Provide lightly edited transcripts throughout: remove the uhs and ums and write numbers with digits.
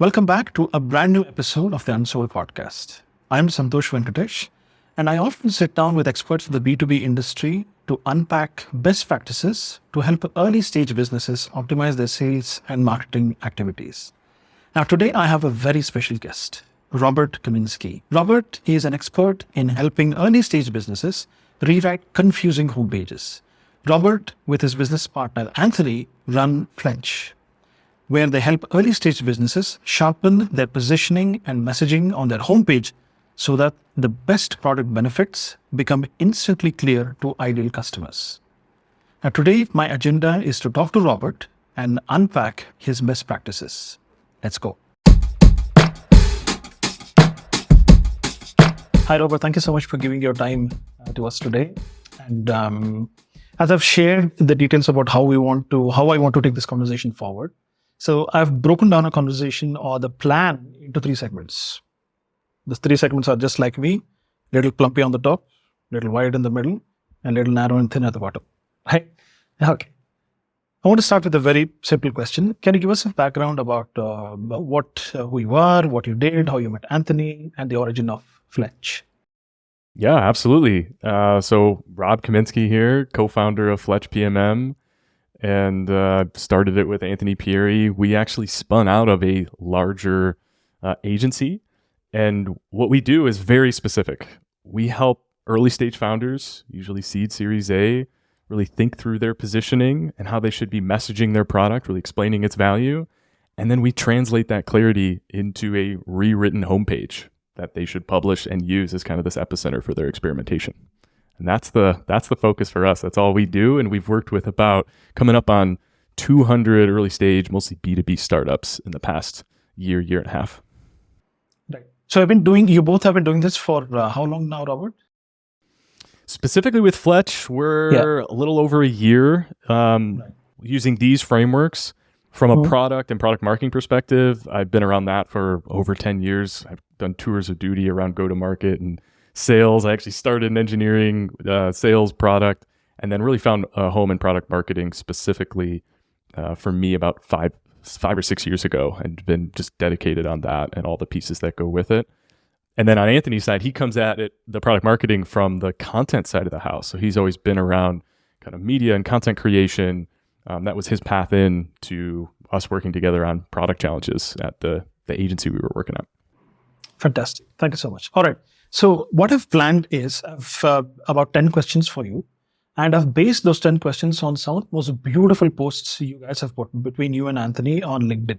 Welcome back to a brand new episode of the Unsold Podcast. I'm Santhosh Venkatesh, and I often sit down with experts in the B2B industry to unpack best practices to help early stage businesses optimize their sales and marketing activities. Now, today I have a very special guest, Robert Kaminski. Robert is an expert in helping early stage businesses rewrite confusing homepages. Robert, with his business partner Anthony, run Fletch, where they help early stage businesses sharpen their positioning and messaging on their homepage so that the best product benefits become instantly clear to ideal customers. Now, today, my agenda is to talk to Robert and unpack his best practices. Let's go. Hi, Robert. Thank you so much for giving your time to us today. And as I've shared the details about how I want to take this conversation forward, so I've broken down a conversation or the plan into 3 segments. The 3 segments are just like me, little plumpy on the top, little wide in the middle, and little narrow and thin at the bottom. Right? Okay. I want to start with a very simple question. Can you give us some background about who you are, what you did, how you met Anthony, and the origin of Fletch? Yeah, absolutely. So Rob Kaminski here, co-founder of Fletch PMM, and started it with Anthony Pieri. We actually spun out of a larger agency, and what we do is very specific. We help early stage founders, usually seed Series A, really think through their positioning and how they should be messaging their product, really explaining its value, and then we translate that clarity into a rewritten homepage that they should publish and use as kind of this epicenter for their experimentation. And that's the focus for us. That's all we do. And we've worked with about coming up on 200 early stage, mostly B2B startups in the past year and a half. Right. So you both have been doing this for how long now, Robert? Specifically with Fletch, we're a little over a year using these frameworks. From a product and product marketing perspective, I've been around that for over 10 years. I've done tours of duty around go-to-market and sales. I actually started in engineering, sales, product, and then really found a home in product marketing specifically for me about five or 6 years ago, and been just dedicated on that and all the pieces that go with it. And then on Anthony's side, he comes at it, the product marketing, from the content side of the house. So he's always been around kind of media and content creation. That was his path in to us working together on product challenges at the agency we were working at. Fantastic. Thank you so much. All right. So what I've planned is I've about 10 questions for you. And I've based those 10 questions on some of the most beautiful posts you guys have put between you and Anthony on LinkedIn.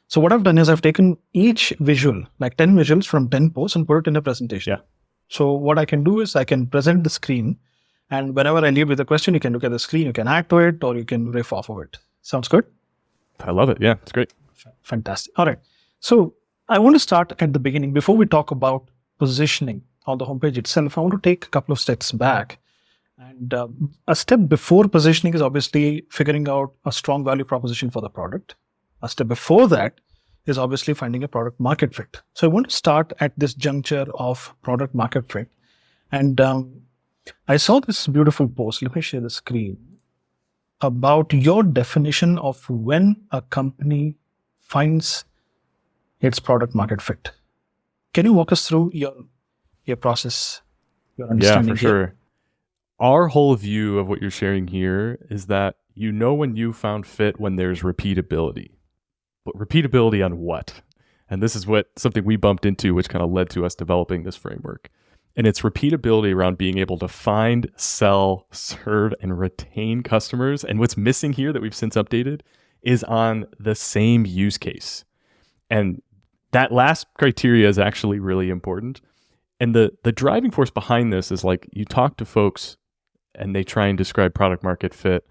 So what I've done is I've taken each visual, like 10 visuals from 10 posts, and put it in a presentation. Yeah. So what I can do is I can present the screen, and whenever I leave with a question, you can look at the screen, you can add to it, or you can riff off of it. Sounds good? I love it. Yeah, it's great. Fantastic. All right. So I want to start at the beginning. Before we talk about positioning on the homepage itself, I want to take a couple of steps back. And a step before positioning is obviously figuring out a strong value proposition for the product. A step before that is obviously finding a product market fit. So I want to start at this juncture of product market fit. And I saw this beautiful post. Let me share the screen about your definition of when a company finds its product market fit. Can you walk us through your process, your understanding? Yeah, for sure. Our whole view of what you're sharing here is that you know when you found fit when there's repeatability. But repeatability on what? And this is something we bumped into, which kind of led to us developing this framework. And it's repeatability around being able to find, sell, serve, and retain customers. And what's missing here that we've since updated is on the same use case. And that last criteria is actually really important. And the driving force behind this is, like, you talk to folks and they try and describe product market fit.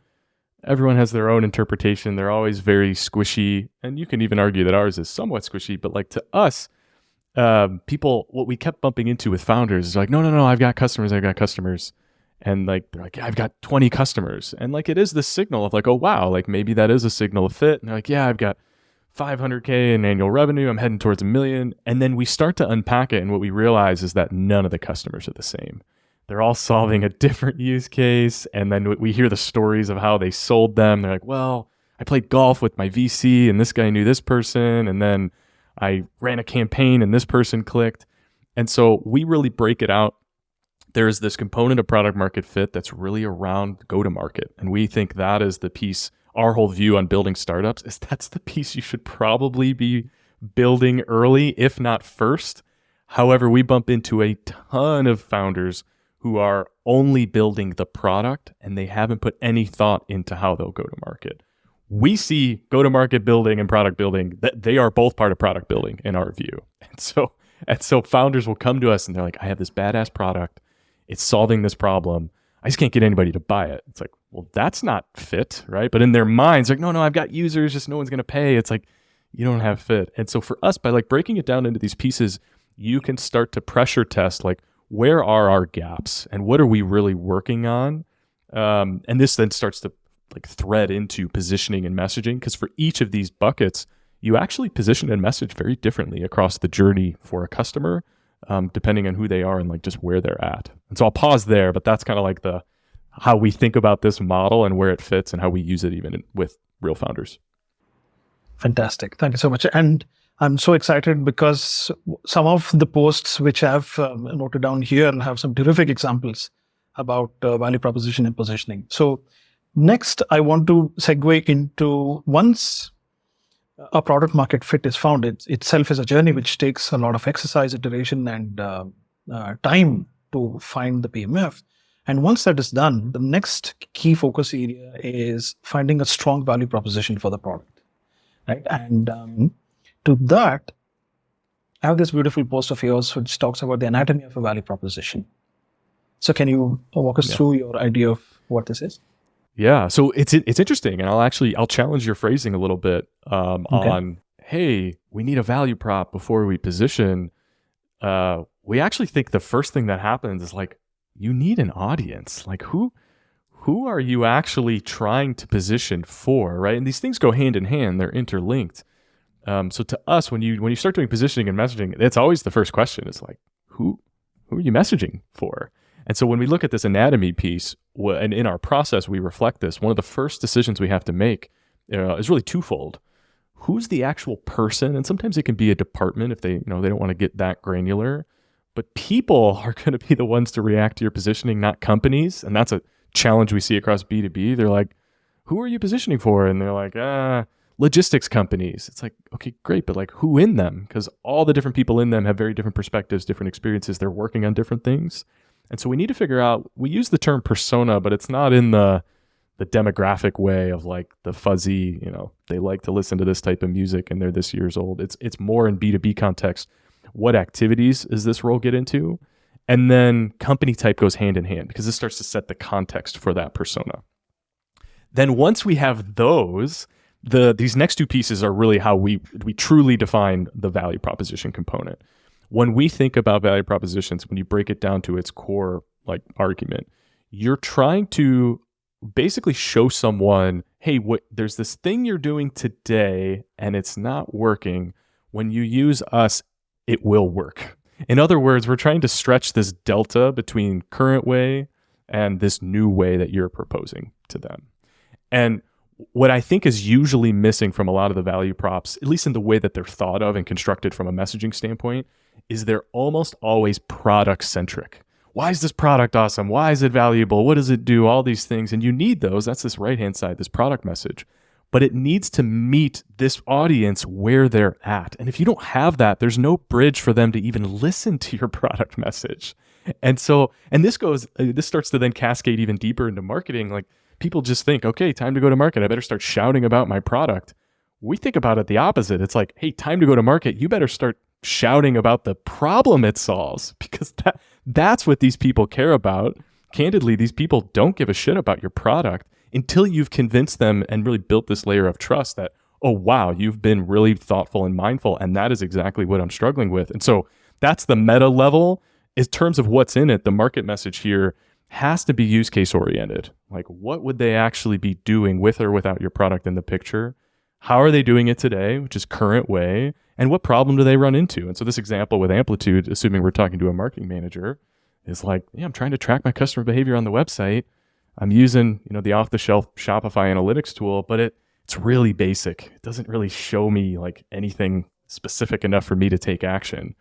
Everyone has their own interpretation. They're always very squishy. And you can even argue that ours is somewhat squishy. But like, to us, people, what we kept bumping into with founders is like, no, I've got customers. And like, they're like, yeah, I've got 20 customers. And like, it is the signal of like, oh, wow, like maybe that is a signal of fit. And they're like, yeah, I've got $500K in annual revenue. I'm heading towards $1 million. And then we start to unpack it. And what we realize is that none of the customers are the same. They're all solving a different use case. And then we hear the stories of how they sold them. They're like, well, I played golf with my VC and this guy knew this person. And then I ran a campaign and this person clicked. And so we really break it out. There's this component of product market fit that's really around go-to-market. And we think that is the piece, our whole view on building startups is that's the piece you should probably be building early, if not first. However, we bump into a ton of founders who are only building the product and they haven't put any thought into how they'll go to market. We see go-to-market building and product building, that they are both part of product building in our view. And so founders will come to us and they're like, I have this badass product. It's solving this problem. I just can't get anybody to buy it. It's like, well, that's not fit, right? But in their minds, like, no, I've got users, just no one's going to pay. It's like, you don't have fit. And so for us, by like breaking it down into these pieces, you can start to pressure test, like, where are our gaps and what are we really working on? And this then starts to like thread into positioning and messaging, because for each of these buckets, you actually position and message very differently across the journey for a customer, depending on who they are and like just where they're at. And so I'll pause there, but that's kind of like how we think about this model and where it fits and how we use it even with real founders. Fantastic. Thank you so much. And I'm so excited because some of the posts which I've noted down here have some terrific examples about value proposition and positioning. So next, I want to segue into once a product market fit is found, it itself is a journey which takes a lot of exercise, iteration, and time to find the PMF. And once that is done, the next key focus area is finding a strong value proposition for the product, right? And to that, I have this beautiful post of yours which talks about the anatomy of a value proposition. So can you walk us through your idea of what this is? Yeah, so it's interesting, and I'll challenge your phrasing a little bit on, hey, we need a value prop before we position. We actually think the first thing that happens is like, you need an audience. Like who are you actually trying to position for, right? And these things go hand in hand; they're interlinked. So to us, when you start doing positioning and messaging, it's always the first question is like, who are you messaging for? And so when we look at this anatomy piece, and in our process, we reflect this, one of the first decisions we have to make is really twofold. Who's the actual person? And sometimes it can be a department if they don't want to get that granular. But people are going to be the ones to react to your positioning, not companies. And that's a challenge we see across B2B. They're like, who are you positioning for? And they're like, logistics companies. It's like, okay, great. But like who in them? Because all the different people in them have very different perspectives, different experiences. They're working on different things. And so we need to figure out, we use the term persona, but it's not in the demographic way of like the fuzzy, they like to listen to this type of music and they're this years old. It's more in B2B context. What activities does this role get into? And then company type goes hand in hand because this starts to set the context for that persona. Then once we have those, these next two pieces are really how we truly define the value proposition component. When we think about value propositions, when you break it down to its core like argument, you're trying to basically show someone, hey, there's this thing you're doing today and it's not working. When you use us, it will work. In other words, we're trying to stretch this delta between current way and this new way that you're proposing to them. And what I think is usually missing from a lot of the value props, at least in the way that they're thought of and constructed from a messaging standpoint, is they're almost always product centric. Why is this product awesome? Why is it valuable? What does it do? All these things. And you need those. That's this right-hand side, this product message. But it needs to meet this audience where they're at. And if you don't have that, there's no bridge for them to even listen to your product message. And this starts to then cascade even deeper into marketing. Like people just think, okay, time to go to market. I better start shouting about my product. We think about it the opposite. It's like, hey, time to go to market. You better start shouting about the problem it solves, because that's what these people care about. Candidly, these people don't give a shit about your product until you've convinced them and really built this layer of trust that, oh, wow, you've been really thoughtful and mindful. And that is exactly what I'm struggling with. And so that's the meta level. In terms of what's in it, the market message here has to be use case oriented. Like, what would they actually be doing with or without your product in the picture? How are they doing it today, which is current way? And what problem do they run into? And so this example with Amplitude, assuming we're talking to a marketing manager, is like, yeah, I'm trying to track my customer behavior on the website. I'm using, the off-the-shelf Shopify analytics tool, but it's really basic. It doesn't really show me like anything specific enough for me to take action.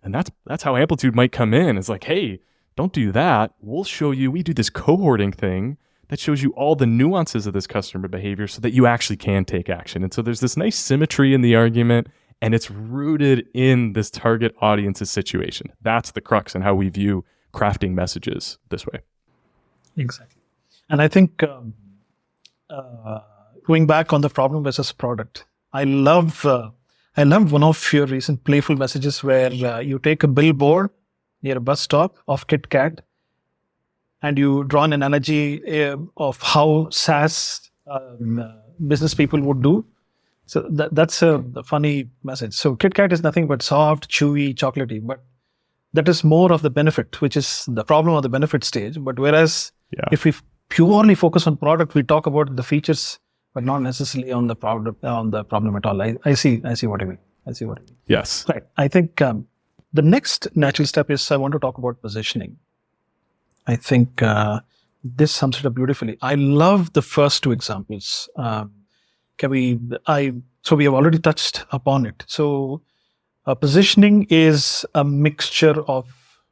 And that's how Amplitude might come in. It's like, hey, don't do that. We'll show you, we do this cohorting thing that shows you all the nuances of this customer behavior so that you actually can take action. And so there's this nice symmetry in the argument, and it's rooted in this target audience's situation. That's the crux in how we view crafting messages this way. Exactly. And I think going back on the problem versus product, I love one of your recent playful messages where you take a billboard near a bus stop of Kit Kat, and you draw an analogy of how SaaS business people would do. So that's a funny message. So Kit Kat is nothing but soft, chewy, chocolatey, but that is more of the benefit, which is the problem of the benefit stage. But whereas if we purely focus on product, we talk about the features, but not necessarily on the problem at all. I see what you mean. Yes. Right. I think the next natural step is I want to talk about positioning. I think this sums it up beautifully. I love the first two examples. So we have already touched upon it. So positioning is a mixture of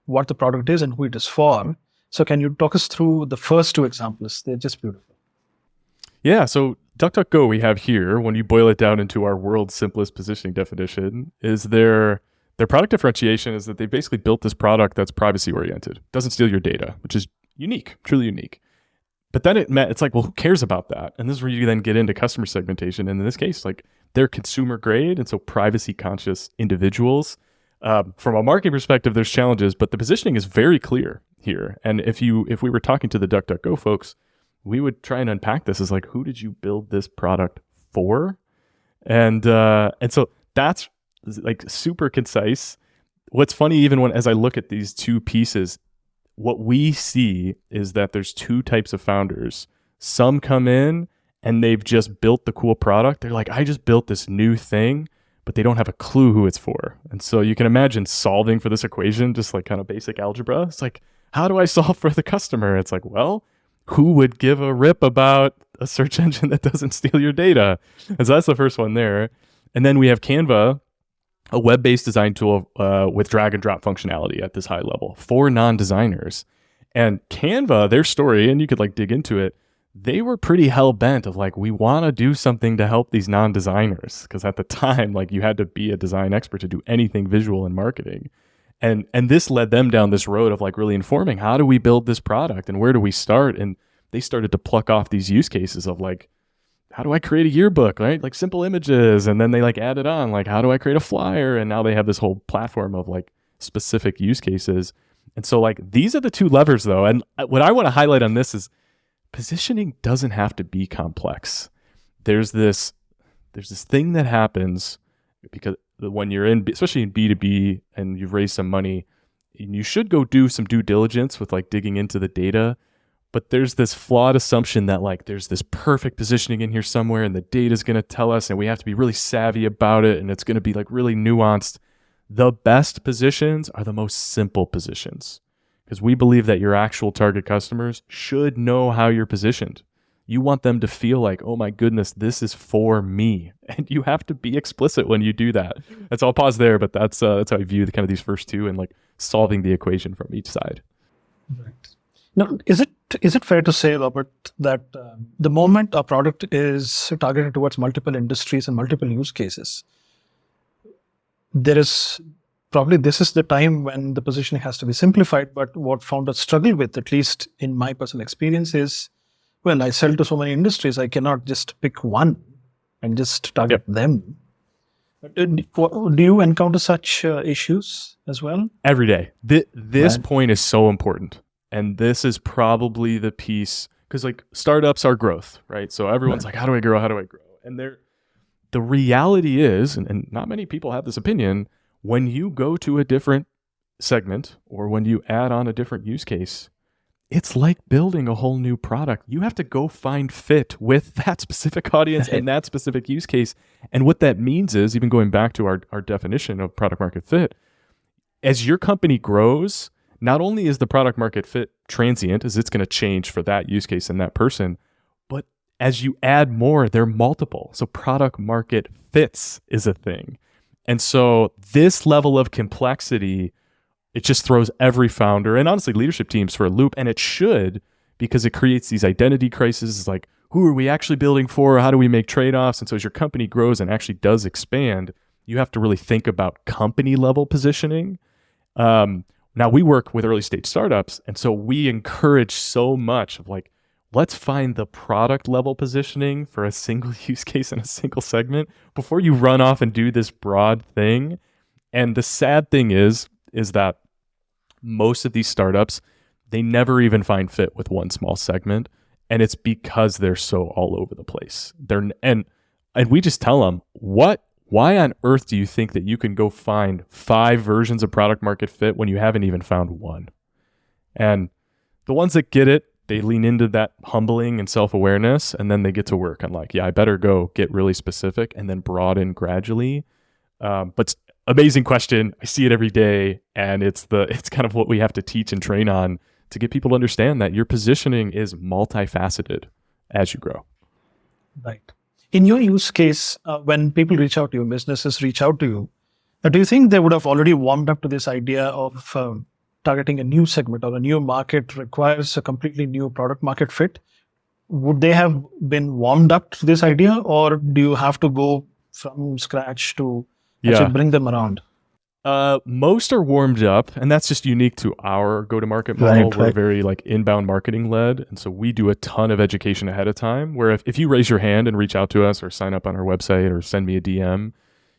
what the product is and who it is for. So can you talk us through the first two examples? They're just beautiful. Yeah, so DuckDuckGo we have here, when you boil it down into our world's simplest positioning definition, is their product differentiation is that they basically built this product that's privacy oriented, doesn't steal your data, which is unique, truly unique. But then it's like, well, who cares about that? And this is where you then get into customer segmentation. And in this case, like they're consumer grade, and so privacy conscious individuals. From a marketing perspective, there's challenges, but the positioning is very clear here. And if we were talking to the DuckDuckGo folks, we would try and unpack this as like, who did you build this product for? And so that's like super concise. What's funny, even as I look at these two pieces, what we see is that there's two types of founders. Some come in and they've just built the cool product. They're like, I just built this new thing, but they don't have a clue who it's for. And so you can imagine solving for this equation, just like kind of basic algebra. It's like, how do I solve for the customer? It's like, well, who would give a rip about a search engine that doesn't steal your data? And so that's the first one there. And then we have Canva, a web-based design tool with drag and drop functionality at this high level for non-designers. And Canva, their story, and you could like dig into it, they were pretty hell-bent of like, we want to do something to help these non-designers. Because at the time, like you had to be a design expert to do anything visual in marketing. And this led them down this road of like really informing, how do we build this product and where do we start? And they started to pluck off these use cases of like, how do I create a yearbook, right? Like simple images. And then they like added on, like, how do I create a flyer? And now they have this whole platform of like specific use cases. And so like, these are the two levers though. And what I want to highlight on this is positioning doesn't have to be complex. There's this thing that happens because when you're in, especially in B2B and you've raised some money, and you should go do some due diligence with like digging into the data. But there's this flawed assumption that like there's this perfect positioning in here somewhere and the data is going to tell us and we have to be really savvy about it and it's going to be like really nuanced. The best positions are the most simple positions because we believe that your actual target customers should know how you're positioned. You want them to feel like, oh my goodness, this is for me. And you have to be explicit when you do that. And so I'll pause there, but that's how I view the kind of these first two and like solving the equation from each side. Right. Now, is it fair to say, Robert, that the moment a product is targeted towards multiple industries and multiple use cases, this is the time when the positioning has to be simplified. But what founders struggle with, at least in my personal experience, is, well, I sell to so many industries, I cannot just pick one and just target them. Do you encounter such issues as well? Every day. This point is so important. And this is probably the piece, because like startups are growth, right? So everyone's like, how do I grow? And the reality is, and not many people have this opinion, when you go to a different segment or when you add on a different use case, it's like building a whole new product. You have to go find fit with that specific audience and that specific use case. And what that means is, even going back to our definition of product market fit, as your company grows, not only is the product market fit transient, as it's going to change for that use case and that person, but as you add more, they're multiple. So product market fits is a thing. And so this level of complexity, it just throws every founder and honestly leadership teams for a loop. And it should, because it creates these identity crises like, who are we actually building for? How do we make trade-offs? And so as your company grows and actually does expand, you have to really think about company level positioning. Now we work with early stage startups. And so we encourage so much of like, let's find the product level positioning for a single use case in a single segment before you run off and do this broad thing. And the sad thing is that most of these startups, they never even find fit with one small segment. And it's because they're so all over the place. And we just tell them, why on earth do you think that you can go find 5 versions of product market fit when you haven't even found one? And the ones that get it, they lean into that humbling and self-awareness, and then they get to work on like, yeah, I better go get really specific and then broaden gradually. But amazing question. I see it every day, and it's kind of what we have to teach and train on to get people to understand that your positioning is multifaceted as you grow. Right. In your use case, when people reach out to you, businesses reach out to you, do you think they would have already warmed up to this idea of targeting a new segment or a new market requires a completely new product market fit? Would they have been warmed up to this idea, or do you have to go from scratch to actually bring them around? Most are warmed up, and that's just unique to our go-to-market model. We're very like inbound marketing led. And so we do a ton of education ahead of time, where if you raise your hand and reach out to us or sign up on our website or send me a DM,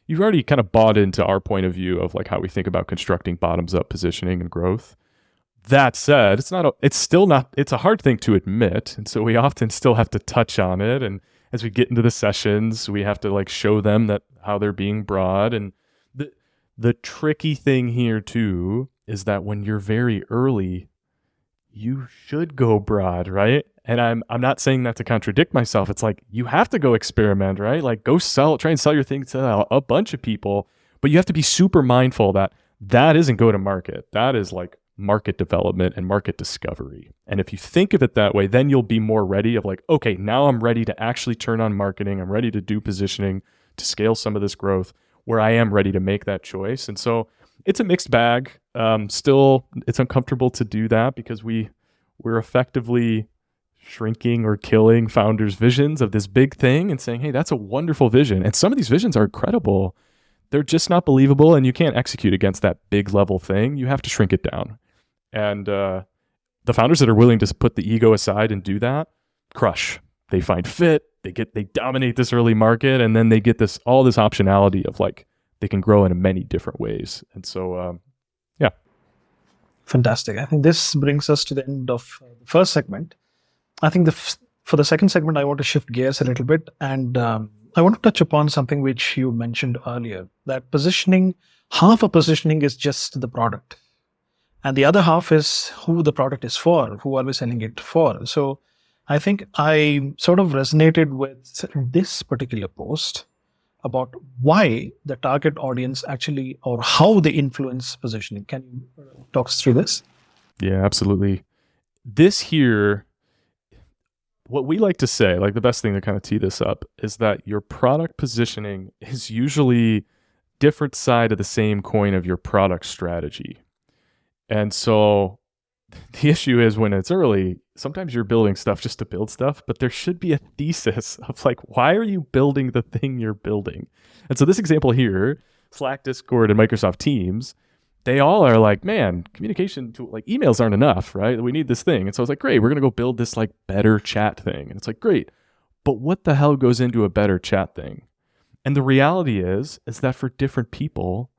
you've already kind of bought into our point of view of like how we think about constructing bottoms up positioning and growth. That said, it's a hard thing to admit. And so we often still have to touch on it. And as we get into the sessions, we have to like show them that how they're being broad. And the tricky thing here too is that when you're very early, you should go broad, right? And I'm not saying that to contradict myself. It's like you have to go experiment, right? Like go try and sell your thing to a bunch of people, but you have to be super mindful that isn't go to market. That is like market development and market discovery. And if you think of it that way, then you'll be more ready of like, okay, now I'm ready to actually turn on marketing. I'm ready to do positioning to scale some of this growth, where I am ready to make that choice. And so it's a mixed bag. Still, it's uncomfortable to do that because we're effectively shrinking or killing founders' visions of this big thing and saying, hey, that's a wonderful vision. And some of these visions are incredible. They're just not believable, and you can't execute against that big level thing. You have to shrink it down. And the founders that are willing to put the ego aside and do that, crush. They find fit. They dominate this early market, and then they get all this optionality of like they can grow in many different ways. And so, yeah. Fantastic. I think this brings us to the end of the first segment. I think for the second segment, I want to shift gears a little bit, and I want to touch upon something which you mentioned earlier, that positioning, half of positioning is just the product, and the other half is who the product is for, who are we selling it for. So I think I sort of resonated with this particular post about why the target audience actually, or how they influence positioning. Can you talk us through this? Yeah, absolutely. This here, what we like to say, like the best thing to kind of tee this up, is that your product positioning is usually different side of the same coin of your product strategy. And so the issue is when it's early, sometimes you're building stuff just to build stuff, but there should be a thesis of like, why are you building the thing you're building? And so this example here, Slack, Discord, and Microsoft Teams, they all are like, man, communication to like emails aren't enough, right? We need this thing. And so I was like, great, we're going to go build this like better chat thing. And it's like, great, but what the hell goes into a better chat thing? And the reality is that for different people,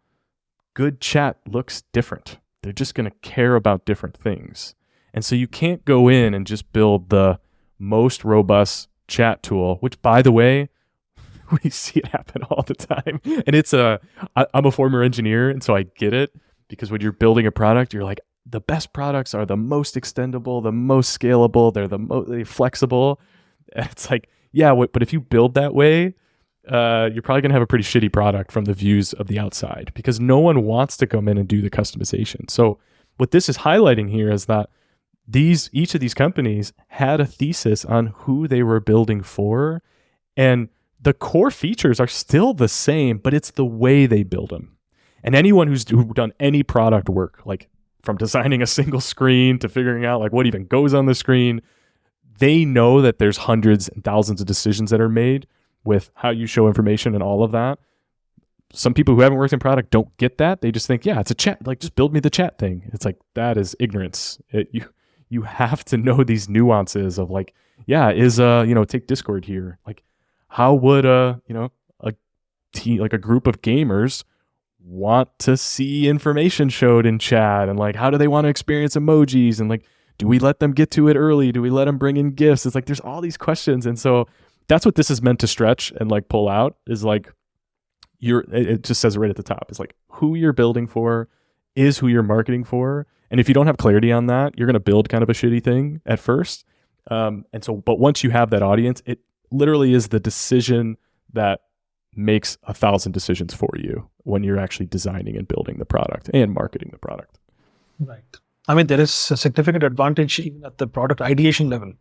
good chat looks different. They're just going to care about different things. And so you can't go in and just build the most robust chat tool, which by the way, we see it happen all the time. And I'm a former engineer, and so I get it, because when you're building a product, you're like, the best products are the most extendable, the most scalable, they're the most flexible. And it's like, yeah, but if you build that way, you're probably going to have a pretty shitty product from the views of the outside, because no one wants to come in and do the customization. So what this is highlighting here is that each of these companies had a thesis on who they were building for, and the core features are still the same, but it's the way they build them. And anyone who's done any product work, like from designing a single screen to figuring out like what even goes on the screen, they know that there's hundreds and thousands of decisions that are made with how you show information and all of that. Some people who haven't worked in product don't get that. They just think, yeah, it's a chat. Like, just build me the chat thing. It's like, that is ignorance. You have to know these nuances of like, yeah, take Discord here. Like, how would a team, like a group of gamers want to see information showed in chat? And like, how do they want to experience emojis? And like, do we let them get to it early? Do we let them bring in gifts? It's like, there's all these questions. And so that's what this is meant to stretch and like pull out is like, it just says it right at the top. It's like who you're building for is who you're marketing for. And if you don't have clarity on that, you're going to build kind of a shitty thing at first. But once you have that audience, it literally is the decision that makes 1,000 decisions for you when you're actually designing and building the product and marketing the product. Right. I mean, there is a significant advantage even at the product ideation level.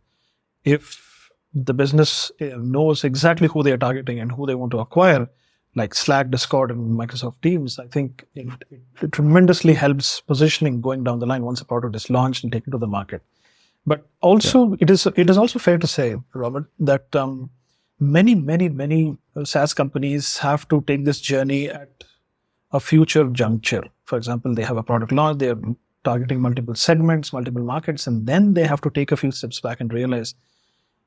If the business knows exactly who they are targeting and who they want to acquire, like Slack, Discord, and Microsoft Teams, I think it tremendously helps positioning going down the line once a product is launched and taken to the market. But also, it is also fair to say, Robert, that many SaaS companies have to take this journey at a future juncture. For example, they have a product launch, they're targeting multiple segments, multiple markets, and then they have to take a few steps back and realize,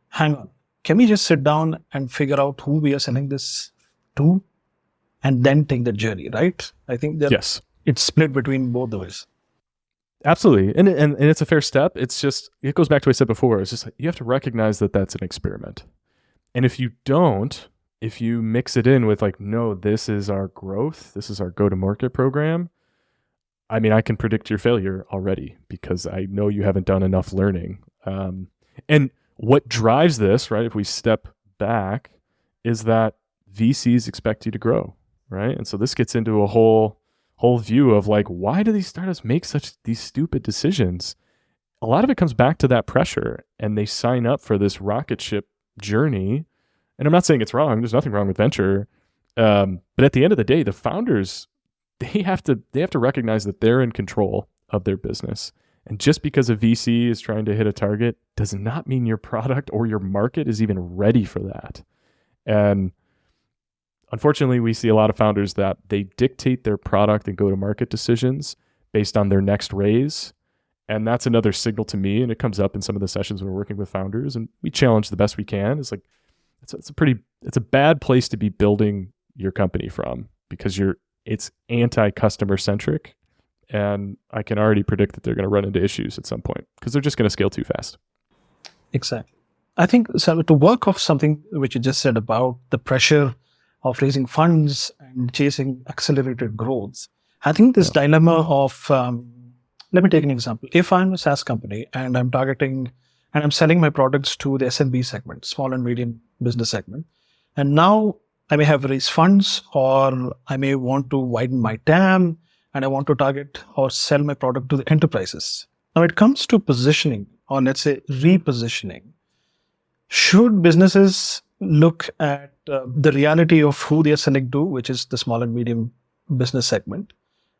hang on, can we just sit down and figure out who we are selling this to? And then take the journey, right? I think that yes, it's split between both the ways. Absolutely. And it's a fair step. It's just, it goes back to what I said before. It's just like, you have to recognize that that's an experiment. And if you mix it in with like, no, this is our growth, this is our go-to-market program, I mean, I can predict your failure already because I know you haven't done enough learning. And what drives this, right, if we step back, is that VCs expect you to grow. Right. And so this gets into a whole view of like, why do these startups make these stupid decisions? A lot of it comes back to that pressure and they sign up for this rocket ship journey. And I'm not saying it's wrong. There's nothing wrong with venture. But at the end of the day, the founders, they have to recognize that they're in control of their business. And just because a VC is trying to hit a target does not mean your product or your market is even ready for that. And unfortunately, we see a lot of founders that they dictate their product and go-to-market decisions based on their next raise. And that's another signal to me. And it comes up in some of the sessions when we're working with founders and we challenge the best we can. It's like, it's a bad place to be building your company from because it's anti-customer centric. And I can already predict that they're going to run into issues at some point because they're just going to scale too fast. Exactly. I think so, to work off something which you just said about the pressure of raising funds and chasing accelerated growth. I think this dilemma of, let me take an example. If I'm a SaaS company and I'm targeting and I'm selling my products to the SMB segment, small and medium business segment, and now I may have raised funds or I may want to widen my TAM and I want to target or sell my product to the enterprises. Now it comes to positioning or let's say repositioning. Should businesses look at the reality of who they are selling to, which is the small and medium business segment,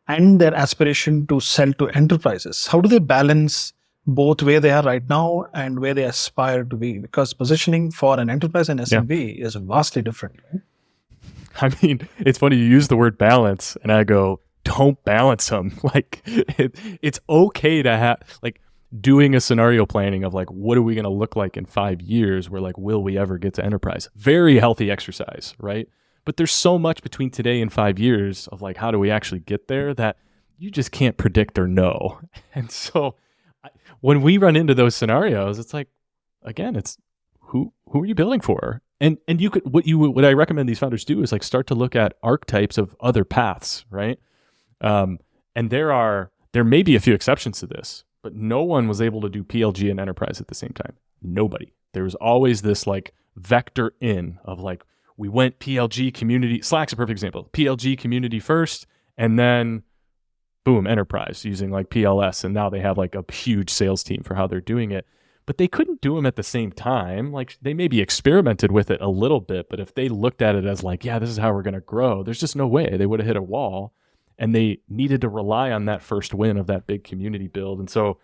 and their aspiration to sell to enterprises? How do they balance both where they are right now and where they aspire to be? Because positioning for an enterprise and SMB is vastly different. Right? I mean, it's funny you use the word balance, and I go, don't balance them. Like, it's okay to have, like, doing a scenario planning of like, what are we going to look like in 5 years? Where like, will we ever get to enterprise? Very healthy exercise, right? But there's so much between today and 5 years of like, how do we actually get there that you just can't predict or know. And so when we run into those scenarios, it's like, again, it's who are you building for? And you could, what I recommend these founders do is like start to look at archetypes of other paths, right? And there may be a few exceptions to this, but no one was able to do PLG and enterprise at the same time. Nobody. There was always this like vector in of like, we went PLG community, Slack's a perfect example, PLG community first, and then boom, enterprise using like PLS. And now they have like a huge sales team for how they're doing it. but they couldn't do them at the same time. Like they maybe experimented with it a little bit, but if they looked at it as like, yeah, this is how we're going to grow, there's just no way. They would have hit a wall, and they needed to rely on that first win of that big community build. And so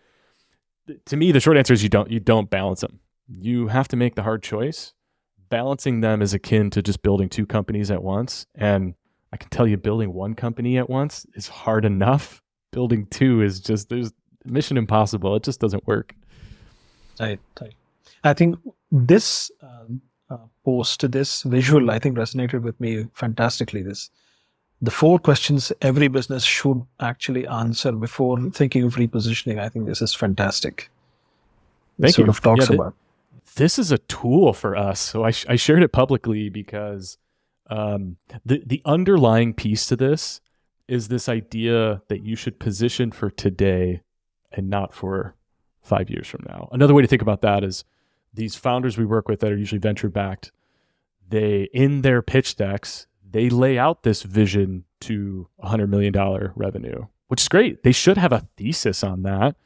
to me, the short answer is you don't balance them. You have to make the hard choice. Balancing them is akin to just building two companies at once. And I can tell you, building one company at once is hard enough. Building two is just, there's mission impossible. It just doesn't work. Right. I think this post, this visual, I think resonated with me fantastically. The 4 questions every business should actually answer before thinking of repositioning. I think this is fantastic. Thank you. Sort of talks about. This is a tool for us. So I shared it publicly because the underlying piece to this is this idea that you should position for today and not for 5 years from now. Another way to think about that is these founders we work with that are usually venture backed, they, in their pitch decks, they lay out this vision to $100 million revenue, which is great. They should have a thesis on that.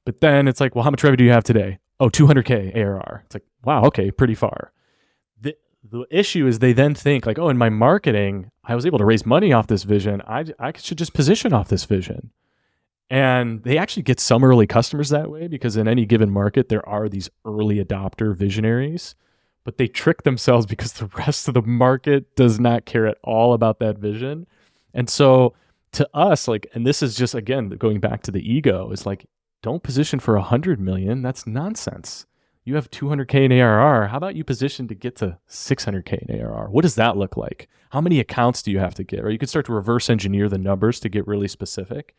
But then it's like, well, how much revenue do you have today? Oh, 200K ARR. It's like, wow, okay, pretty far. The issue is they then think like, oh, in my marketing, I was able to raise money off this vision. I should just position off this vision. And they actually get some early customers that way because in any given market, there are these early adopter visionaries, but they trick themselves because the rest of the market does not care at all about that vision. And so to us, like, and this is just, again, going back to the ego, is like, don't position for 100 million. That's nonsense. You have 200K in ARR. How about you position to get to 600K in ARR? What does that look like? How many accounts do you have to get? Or you could start to reverse engineer the numbers to get really specific,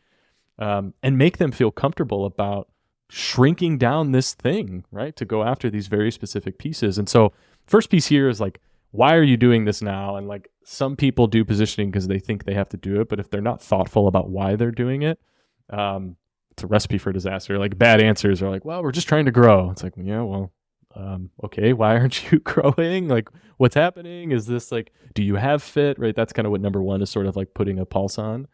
and make them feel comfortable about shrinking down this thing, right? To go after these very specific pieces. And so first piece here is like, why are you doing this now? And like some people do positioning because they think they have to do it, but if they're not thoughtful about why they're doing it, it's a recipe for disaster. Like bad answers are like, well, we're just trying to grow. It's like, yeah, well, okay, why aren't you growing? Like what's happening? Is this like, do you have fit, right? That's kind of what number one is sort of like putting a pulse on.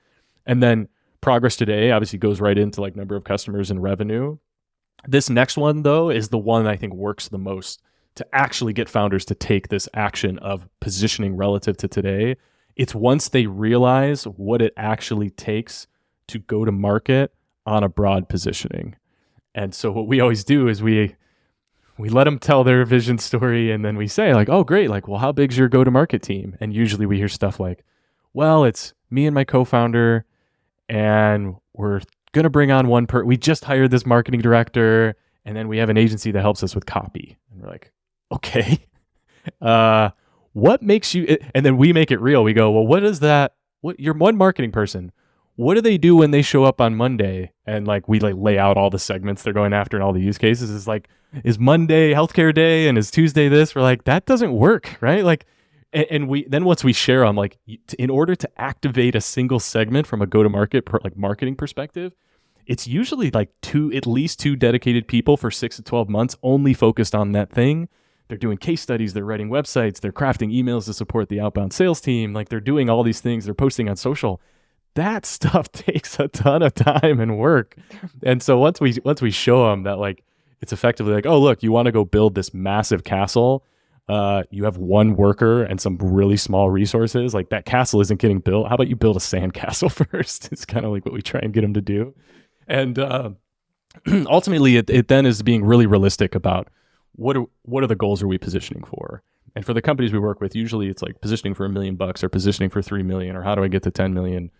And then progress today obviously goes right into like number of customers and revenue. This next one though is the one I think works the most to actually get founders to take this action of positioning relative to today. It's once they realize what it actually takes to go to market on a broad positioning. And so what we always do is we let them tell their vision story, and then we say like, oh great, like, well, how big's your go-to-market team? And usually we hear stuff like, well, it's me and my co-founder, and we're going to bring on we just hired this marketing director, and then we have an agency that helps us with copy. And we're like, okay, what makes you, and then we make it real. We go, well, what you're one marketing person. What do they do when they show up on Monday? And like, we like lay out all the segments they're going after and all the use cases. Is like, is Monday healthcare day and is Tuesday this? We're like, that doesn't work, right? Like, and we then once we share them, like, in order to activate a single segment from a go-to-market like marketing perspective, it's usually like at least two dedicated people for 6 to 12 months, only focused on that thing. They're doing case studies, they're writing websites, they're crafting emails to support the outbound sales team. Like they're doing all these things, they're posting on social. That stuff takes a ton of time and work. And so once we show them that, like, it's effectively like, oh, look, you want to go build this massive castle. You have one worker and some really small resources. Like that castle isn't getting built. How about you build a sand castle first? It's kind of like what we try and get them to do. And ultimately, it then is being really realistic about what are the goals are we positioning for? And for the companies we work with, usually it's like positioning for $1 million or positioning for 3 million, or how do I get to 10 million?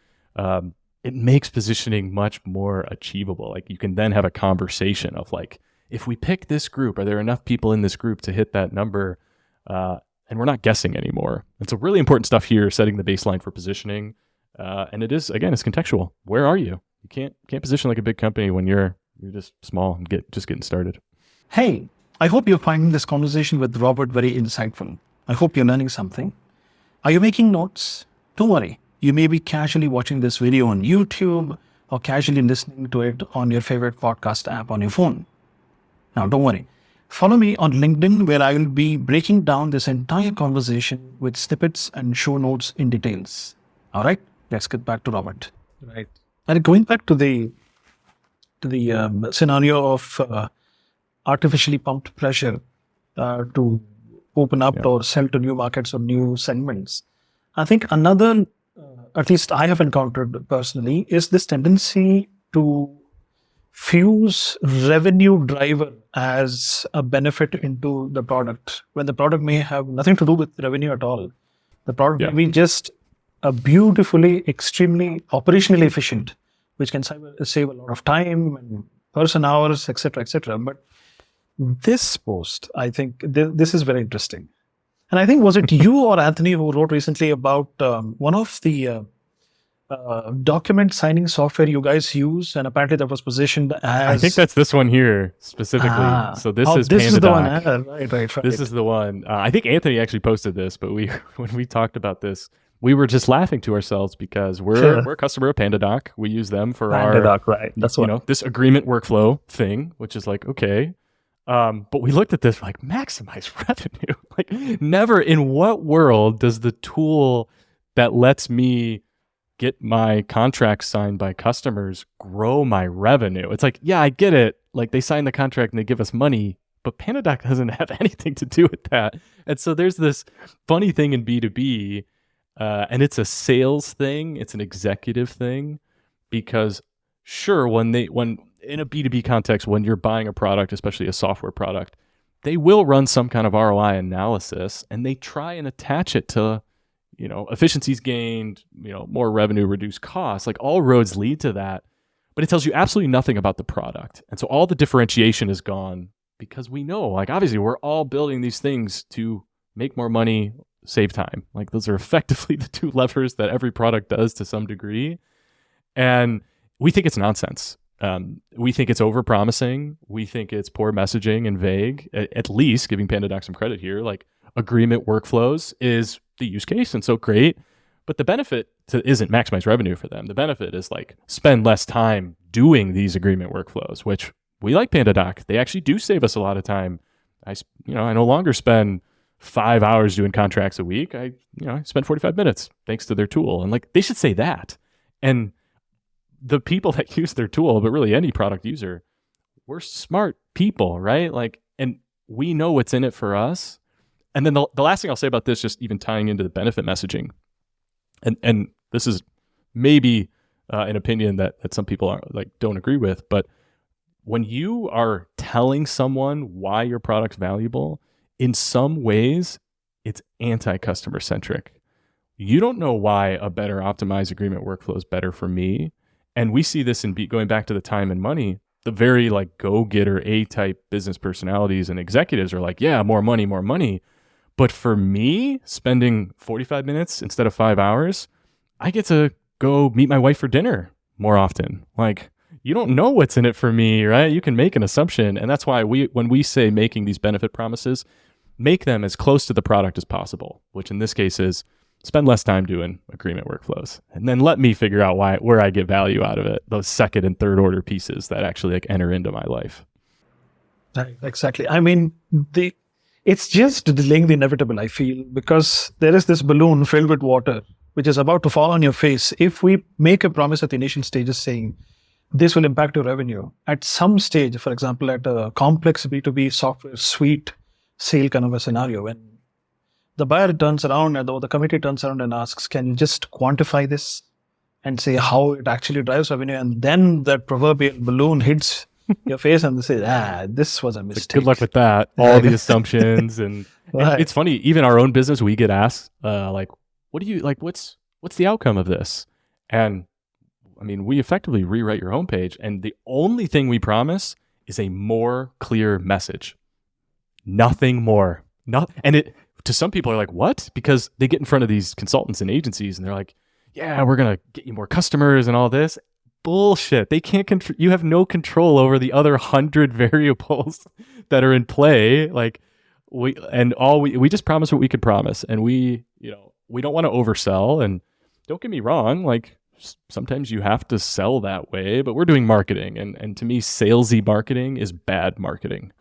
It makes positioning much more achievable. Like you can then have a conversation of like, if we pick this group, are there enough people in this group to hit that number? And we're not guessing anymore. It's a really important stuff here, setting the baseline for positioning. And it is, again, it's contextual. Where are you? You can't position like a big company when you're just small and just getting started. Hey, I hope you're finding this conversation with Robert very insightful. I hope you're learning something. Are you making notes? Don't worry. You may be casually watching this video on YouTube or casually listening to it on your favorite podcast app on your phone. Now, don't worry. Follow me on LinkedIn, where I will be breaking down this entire conversation with snippets and show notes in details. All right, let's get back to Robert. Right. And going back to the scenario of artificially pumped pressure to open up Yeah. or sell to new markets or new segments. I think another, at least I have encountered personally, is this tendency to fuse revenue driver as a benefit into the product when the product may have nothing to do with revenue at all. The product Yeah. may be just a beautifully, extremely operationally efficient, which can save a lot of time and person hours, etc., etc. But this post, I think this is very interesting. And I think, was it you or Anthony who wrote recently about one of the document signing software you guys use, and apparently that was positioned as... I think that's this one here specifically. So this is this is the one. PandaDoc. Right. This is the one. I think Anthony actually posted this, but when we talked about this, we were just laughing to ourselves because we're a customer of PandaDoc. We use them for PandaDoc, right? That's what this agreement workflow thing, which is like, okay. But we looked at this like, maximize revenue. Like, never in what world does the tool that lets me get my contracts signed by customers grow my revenue? It's like, yeah, I get it. Like, they sign the contract and they give us money, but PandaDoc doesn't have anything to do with that. And so there's this funny thing in B2B, and it's a sales thing. It's an executive thing, because sure, when in a B2B context, when you're buying a product, especially a software product, they will run some kind of ROI analysis and they try and attach it to, efficiencies gained, more revenue, reduced costs. Like, all roads lead to that, but it tells you absolutely nothing about the product. And so all the differentiation is gone, because we know, like, obviously we're all building these things to make more money, save time. Like, those are effectively the two levers that every product does to some degree. And we think it's nonsense. We think it's over-promising. We think it's poor messaging and vague. At least, giving PandaDoc some credit here, like, agreement workflows is the use case, and so great. But the benefit isn't maximize revenue for them. The benefit is, like, spend less time doing these agreement workflows, which we like PandaDoc. They actually do save us a lot of time. I no longer spend 5 hours doing contracts a week. I spend 45 minutes thanks to their tool. And, like, they should say that. And the people that use their tool, but really any product user, we're smart people, right? Like, and we know what's in it for us. And then the last thing I'll say about this, just even tying into the benefit messaging, and this is maybe an opinion that some people don't agree with, but when you are telling someone why your product's valuable, in some ways, it's anti-customer centric. You don't know why a better optimized agreement workflow is better for me. And we see this in going back to the time and money. The very, like, go-getter A-type business personalities and executives are like, yeah, more money, more money. But for me, spending 45 minutes instead of 5 hours, I get to go meet my wife for dinner more often. Like, you don't know what's in it for me, right? You can make an assumption. And that's why when we say making these benefit promises, make them as close to the product as possible, which in this case is spend less time doing agreement workflows. And then let me figure out where I get value out of it, those second and third order pieces that actually, like, enter into my life. Right, exactly. I mean, it's just delaying the inevitable, I feel, because there is this balloon filled with water, which is about to fall on your face. If we make a promise at the initial stages saying, this will impact your revenue, at some stage, for example, at a complex B2B software suite sale kind of a scenario, when the buyer turns around or the committee turns around and asks, can you just quantify this and say how it actually drives revenue? And then that proverbial balloon hits your face and they say, this was a mistake. Good luck with that. All the assumptions. And right. It's funny, even our own business, we get asked, what do you, like, what's the outcome of this? And I mean, we effectively rewrite your homepage, and the only thing we promise is a more clear message. Nothing more. And to some people are like, what? Because they get in front of these consultants and agencies and they're like, yeah, we're going to get you more customers and all this. Bullshit. They can't you have no control over the other 100 variables that are in play. Like, we just promise what we could promise, and we don't want to oversell. And don't get me wrong, like, sometimes you have to sell that way, but we're doing marketing, and to me, salesy marketing is bad marketing.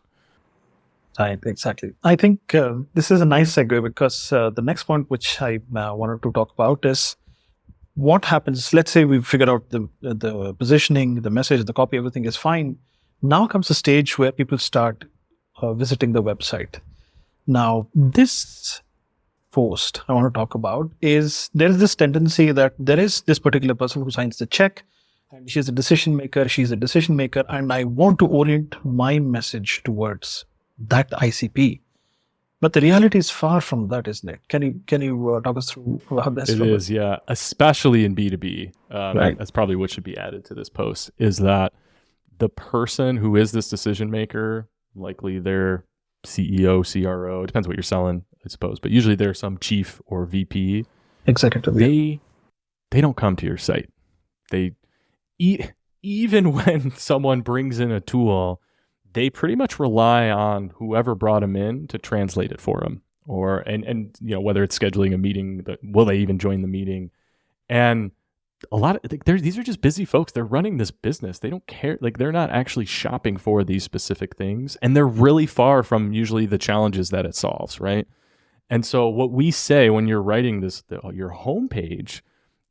Right, exactly. I think this is a nice segue, because the next point which I wanted to talk about is what happens. Let's say we've figured out the positioning, the message, the copy, everything is fine. Now comes the stage where people start visiting the website. Now, this post I want to talk about is there is this tendency that there is this particular person who signs the check, and she's a decision maker, and I want to orient my message towards that ICP. But the reality is far from that, isn't it? Can you talk us through how that's It is, yeah. Especially in B2B. Right. That's probably what should be added to this post, is that the person who is this decision maker, likely their CEO, CRO, it depends what you're selling, I suppose, but usually there's some chief or VP. Executive. They don't come to your site. Even when someone brings in a tool, they pretty much rely on whoever brought them in to translate it for them, or and whether it's scheduling a meeting, will they even join the meeting? And a lot of these are just busy folks. They're running this business. They don't care. Like, they're not actually shopping for these specific things, and they're really far from usually the challenges that it solves, right? And so what we say when you're writing your homepage,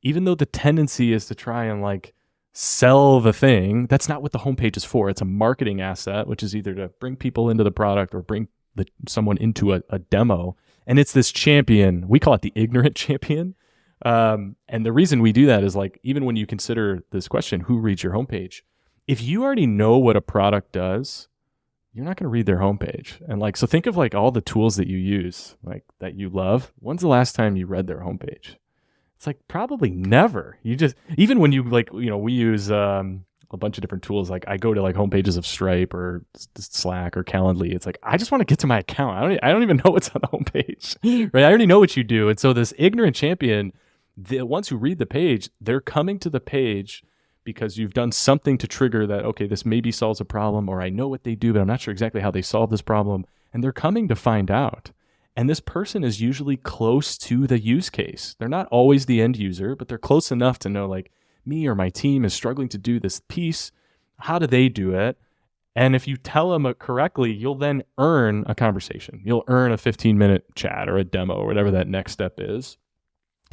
even though the tendency is to try and like sell the thing, that's not what the homepage is for. It's a marketing asset, which is either to bring people into the product or bring someone into a demo. And it's this champion. We call it the ignorant champion. And the reason we do that is, like, even when you consider this question, who reads your homepage? If you already know what a product does, you're not going to read their homepage. And like, so think of like all the tools that you use, like that you love. When's the last time you read their homepage? It's like probably never. You just, even when you like, we use a bunch of different tools. Like, I go to like homepages of Stripe or Slack or Calendly. It's like, I just want to get to my account. I don't even know what's on the homepage, right? I already know what you do. And so this ignorant champion, the ones who read the page, they're coming to the page because you've done something to trigger that, okay, this maybe solves a problem, or I know what they do, but I'm not sure exactly how they solve this problem. And they're coming to find out. And this person is usually close to the use case. They're not always the end user, but they're close enough to know, like, me or my team is struggling to do this piece. How do they do it? And if you tell them it correctly, you'll then earn a conversation. You'll earn a 15-minute chat or a demo or whatever that next step is.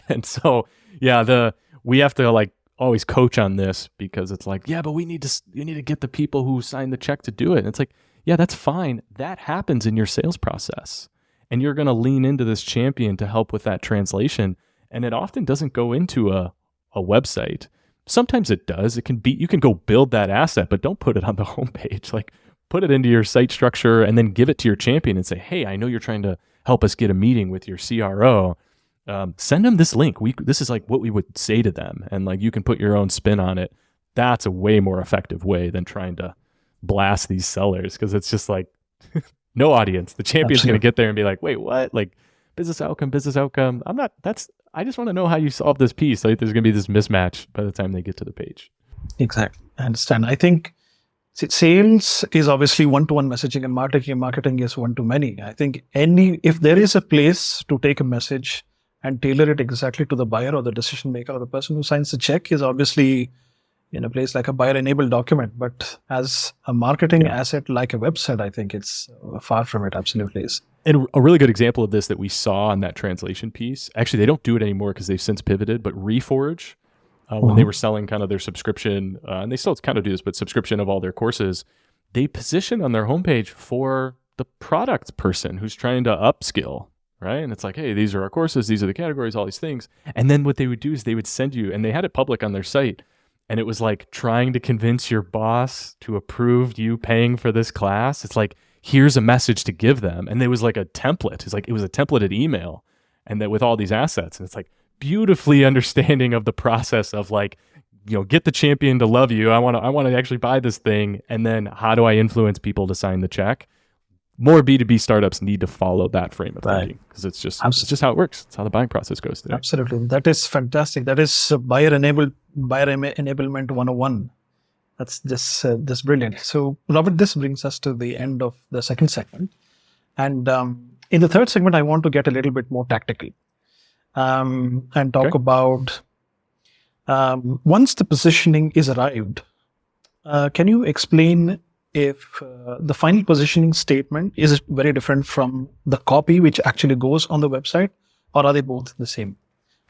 And so, yeah, we have to like always coach on this, because it's like, yeah, but you need to get the people who sign the check to do it. And it's like, yeah, that's fine. That happens in your sales process. And you're going to lean into this champion to help with that translation. And it often doesn't go into a website. Sometimes it does. It can be, you can go build that asset, but don't put it on the homepage. Like, put it into your site structure and then give it to your champion and say, hey, I know you're trying to help us get a meeting with your CRO. Send them this link. This is like what we would say to them. And like, you can put your own spin on it. That's a way more effective way than trying to blast these sellers, because it's just like, no audience. The champion's going to get there and be like, wait, what? Like, business outcome. I just want to know how you solve this piece. Like, there's going to be this mismatch by the time they get to the page. Exactly. I understand. I think sales is obviously one-to-one messaging, and marketing is one-to-many. I think if there is a place to take a message and tailor it exactly to the buyer or the decision maker or the person who signs the check, is obviously in a place like a buyer-enabled document. But as a marketing asset like a website, I think it's far from it. Absolutely is. And a really good example of this that we saw on that translation piece, actually they don't do it anymore because they've since pivoted, but Reforge, when they were selling kind of their subscription, and they still kind of do this, but subscription of all their courses, they position on their homepage for the product person who's trying to upskill, right? And it's like, hey, these are our courses, these are the categories, all these things. And then what they would do is they would send you, and they had it public on their site, and it was like trying to convince your boss to approve you paying for this class. It's like, here's a message to give them. And there was like a template. It's like, it was a templated email, and that with all these assets. And it's like beautifully understanding of the process of like, get the champion to love you. I want to actually buy this thing. And then how do I influence people to sign the check? More B2B startups need to follow that frame of thinking, because it's just how it works. It's how the buying process goes today. Absolutely. That is fantastic. That is buyer enablement 101. That's just brilliant. So, Robert, this brings us to the end of the second segment. And in the third segment, I want to get a little bit more tactical and talk about once the positioning is arrived, can you explain if the final positioning statement is very different from the copy which actually goes on the website, or are they both the same?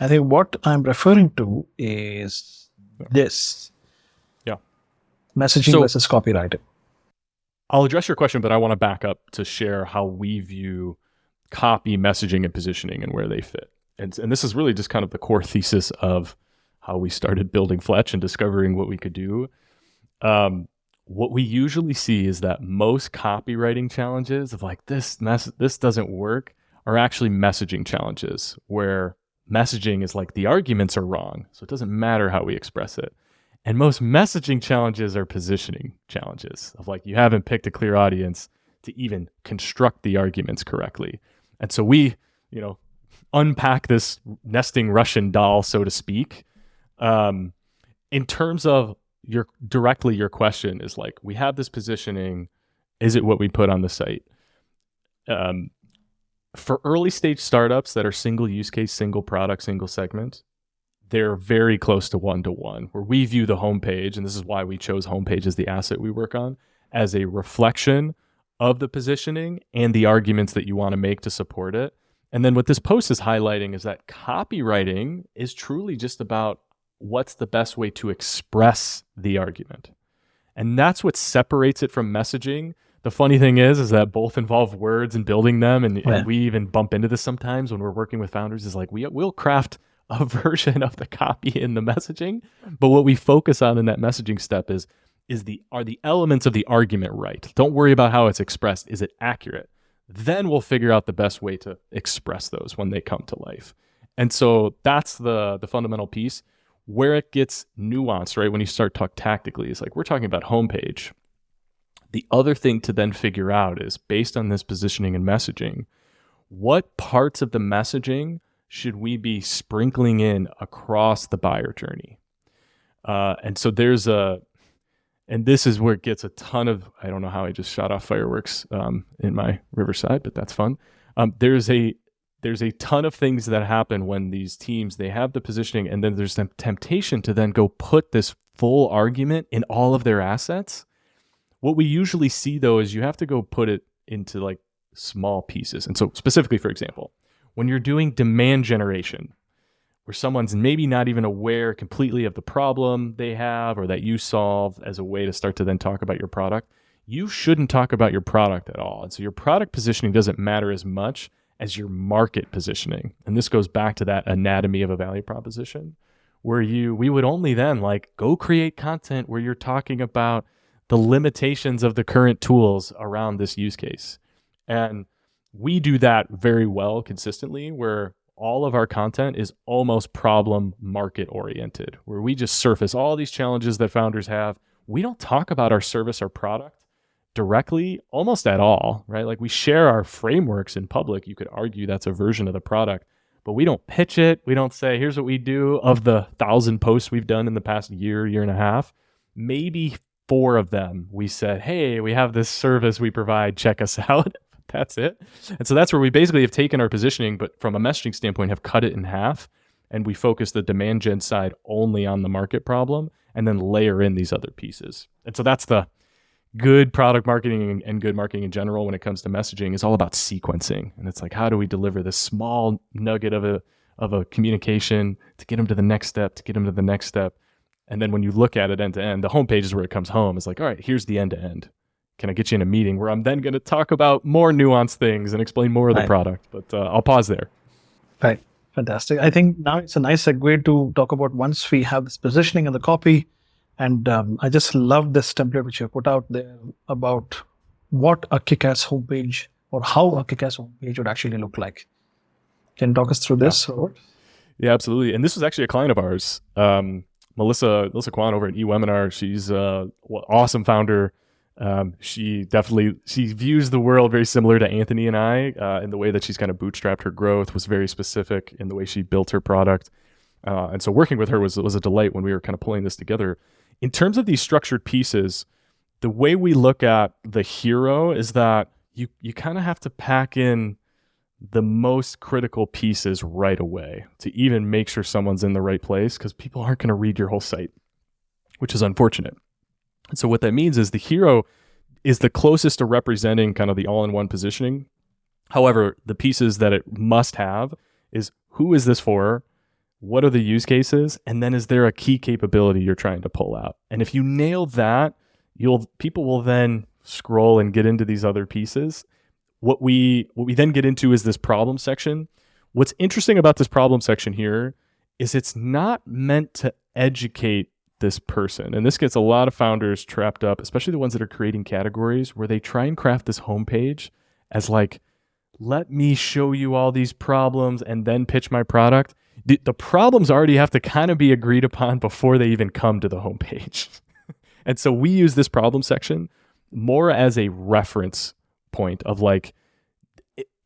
I think what I'm referring to is this. Yeah. Messaging versus copywriting. I'll address your question, but I want to back up to share how we view copy, messaging, and positioning and where they fit. And this is really just kind of the core thesis of how we started building Fletch and discovering what we could do. What we usually see is that most copywriting challenges of like this doesn't work are actually messaging challenges, where messaging is like the arguments are wrong, so it doesn't matter how we express it. And most messaging challenges are positioning challenges of like you haven't picked a clear audience to even construct the arguments correctly. And so we, unpack this nesting Russian doll, so to speak. In terms of your question is like, we have this positioning. Is it what we put on the site? For early stage startups that are single use case, single product, single segment, they're very close to one-to-one, where we view the homepage, and this is why we chose homepage as the asset we work on, as a reflection of the positioning and the arguments that you want to make to support it. And then what this post is highlighting is that copywriting is truly just about what's the best way to express the argument. And that's what separates it from messaging. The funny thing is that both involve words and building them. And we even bump into this sometimes when we're working with founders, is like we'll craft a version of the copy in the messaging. But what we focus on in that messaging step are the elements of the argument right? Don't worry about how it's expressed. Is it accurate? Then we'll figure out the best way to express those when they come to life. And so that's the fundamental piece. Where it gets nuanced, right? When you start talk tactically, it's like we're talking about homepage. The other thing to then figure out is, based on this positioning and messaging, what parts of the messaging should we be sprinkling in across the buyer journey? And so and this is where it gets a ton of, I don't know how I just shot off fireworks in my Riverside, but that's fun. There's a ton of things that happen when these teams, they have the positioning, and then there's the temptation to then go put this full argument in all of their assets. What we usually see, though, is you have to go put it into like small pieces. And so specifically, for example, when you're doing demand generation, where someone's maybe not even aware completely of the problem they have or that you solve, as a way to start to then talk about your product, you shouldn't talk about your product at all. And so your product positioning doesn't matter as much as your market positioning. And this goes back to that anatomy of a value proposition, where we would only then like go create content where you're talking about the limitations of the current tools around this use case. And we do that very well consistently, where all of our content is almost problem market oriented, where we just surface all these challenges that founders have. We don't talk about our service or product directly almost at all, right? Like we share our frameworks in public. You could argue that's a version of the product, but we don't pitch it. We don't say, here's what we do. Of the 1,000 posts we've done in the past year and a half, maybe 4 of them we said, hey, we have this service we provide, check us out. That's it. And so that's where we basically have taken our positioning, but from a messaging standpoint, have cut it in half. And we focus the demand gen side only on the market problem, and then layer in these other pieces. And so that's the good product marketing and good marketing in general when it comes to messaging, is all about sequencing. And it's like, how do we deliver this small nugget of a communication to get them to the next step, And then when you look at it end to end, the homepage is where it comes home. It's like, all right, here's the end to end. Can I get you in a meeting where I'm then going to talk about more nuanced things and explain more of the product? But I'll pause there. Right. Fantastic. I think now it's a nice segue to talk about, once we have this positioning and the copy, and I just love this template which you put out there about what a kick-ass homepage, or how a kick-ass homepage would actually look like. Can you talk us through this? Yeah, absolutely. And this was actually a client of ours, Melissa Kwan over at eWebinar. She's an awesome founder. She views the world very similar to Anthony and I, in the way that she's kind of bootstrapped her growth, was very specific in the way she built her product. And so working with her was a delight when we were kind of pulling this together. In terms of these structured pieces, the way we look at the hero is that you kind of have to pack in the most critical pieces right away to even make sure someone's in the right place, because people aren't going to read your whole site, which is unfortunate. And so what that means is the hero is the closest to representing kind of the all-in-one positioning. However, the pieces that it must have is, who is this for? What are the use cases? And then is there a key capability you're trying to pull out? And if you nail that, people will then scroll and get into these other pieces, what we then get into is this problem section. What's interesting about this problem section here is it's not meant to educate this person. And this gets a lot of founders trapped up, especially the ones that are creating categories, where they try and craft this homepage as like, let me show you all these problems and then pitch my product. The problems already have to kind of be agreed upon before they even come to the homepage. And so we use this problem section more as a reference point of like,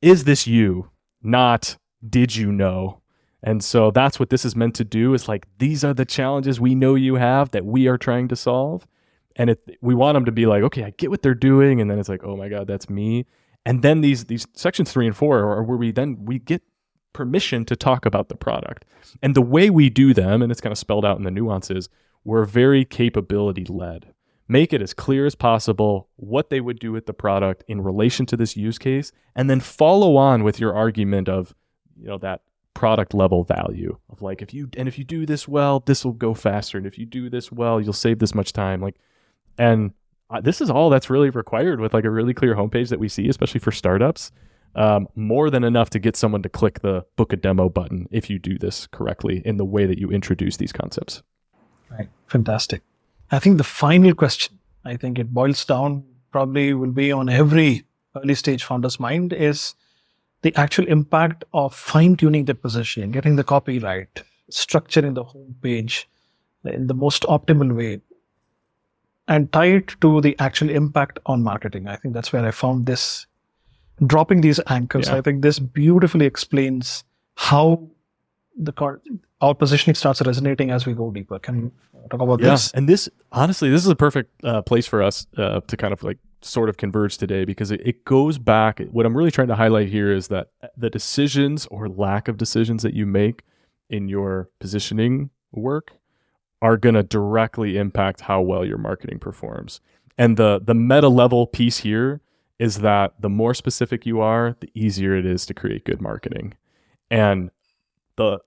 is this you? Not, did you know? And so that's what this is meant to do, is like, these are the challenges we know you have that we are trying to solve. And we want them to be like, okay, I get what they're doing. And then it's like, oh my God, that's me. And then these sections 3 and 4 are where we get permission to talk about the product. And the way we do them, and it's kind of spelled out in the nuances, we're very capability led. Make it as clear as possible what they would do with the product in relation to this use case, and then follow on with your argument of, that product level value of like, if you do this well, this will go faster. And if you do this well, you'll save this much time. This is all that's really required with like a really clear homepage that we see, especially for startups. More than enough to get someone to click the book a demo button if you do this correctly in the way that you introduce these concepts. Right. Fantastic. I think the final question, I think it boils down, probably will be on every early stage founder's mind, is the actual impact of fine-tuning the positioning, getting the copy right, structuring the homepage in the most optimal way, and tie it to the actual impact on marketing. I think that's where I found this, dropping these anchors. Yeah. I think this beautifully explains how our positioning starts resonating as we go deeper. Can you talk about this? And this, honestly, this is a perfect place for us to kind of like sort of converge today, because it goes back. What I'm really trying to highlight here is that the decisions or lack of decisions that you make in your positioning work are going to directly impact how well your marketing performs. And the meta level piece here is that the more specific you are, the easier it is to create good marketing. And the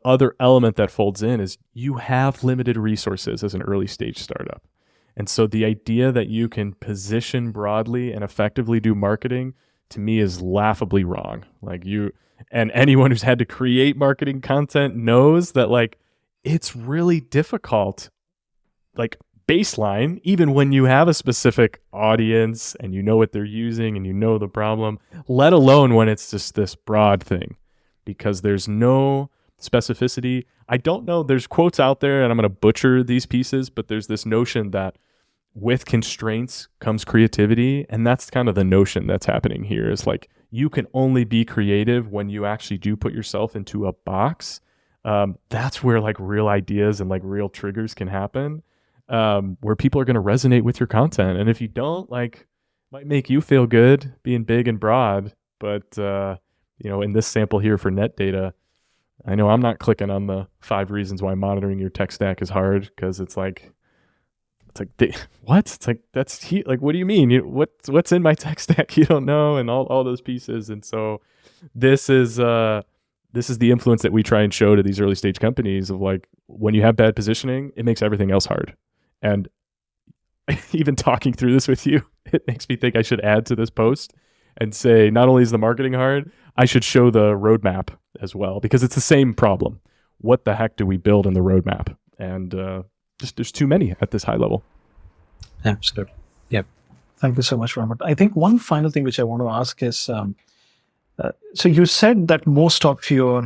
other element that folds in is you have limited resources as an early stage startup. And so the idea that you can position broadly and effectively do marketing, to me, is laughably wrong. And anyone who's had to create marketing content knows that like it's really difficult, like baseline, even when you have a specific audience and you know what they're using and you know the problem, let alone when it's just this broad thing, because there's no specificity. I don't know, there's quotes out there, and I'm going to butcher these pieces, but there's this notion that with constraints comes creativity. And that's kind of the notion that's happening here, is like, you can only be creative when you actually do put yourself into a box. That's where like real ideas and like real triggers can happen, where people are going to resonate with your content. And if you don't, like, might make you feel good being big and broad. But, in this sample here for net data, I know I'm not clicking on the 5 reasons why monitoring your tech stack is hard, because it's like, what? It's like, like, what do you mean? What's in my tech stack? You don't know, and all those pieces. And so this is the influence that we try and show to these early stage companies of like, when you have bad positioning, it makes everything else hard. And even talking through this with you, it makes me think I should add to this post and say, not only is the marketing hard, I should show the roadmap as well, because it's the same problem. What the heck do we build in the roadmap? And there's too many at this high level. Absolutely. Yep. Thank you so much, Robert. I think one final thing which I want to ask is, so you said that most of your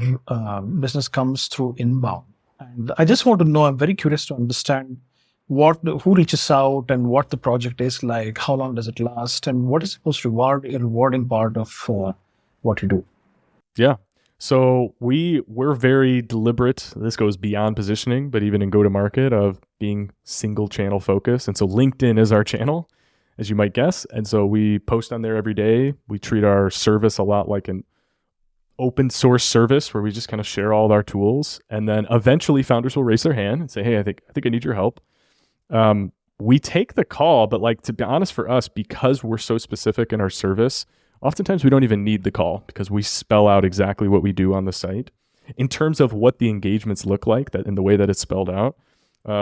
business comes through inbound. And I just want to know, I'm very curious to understand who reaches out and what the project is like, how long does it last, and what is the most rewarding part of what you do? Yeah. So we're very deliberate. This goes beyond positioning, but even in go-to-market, of being single channel focused. And so LinkedIn is our channel, as you might guess. And so we post on there every day. We treat our service a lot like an open source service where we just kind of share all of our tools. And then eventually founders will raise their hand and say, hey, I think I need your help. We take the call, but like, to be honest, for us, because we're so specific in our service, oftentimes we don't even need the call, because we spell out exactly what we do on the site. In terms of what the engagements look like, that in the way that it's spelled out,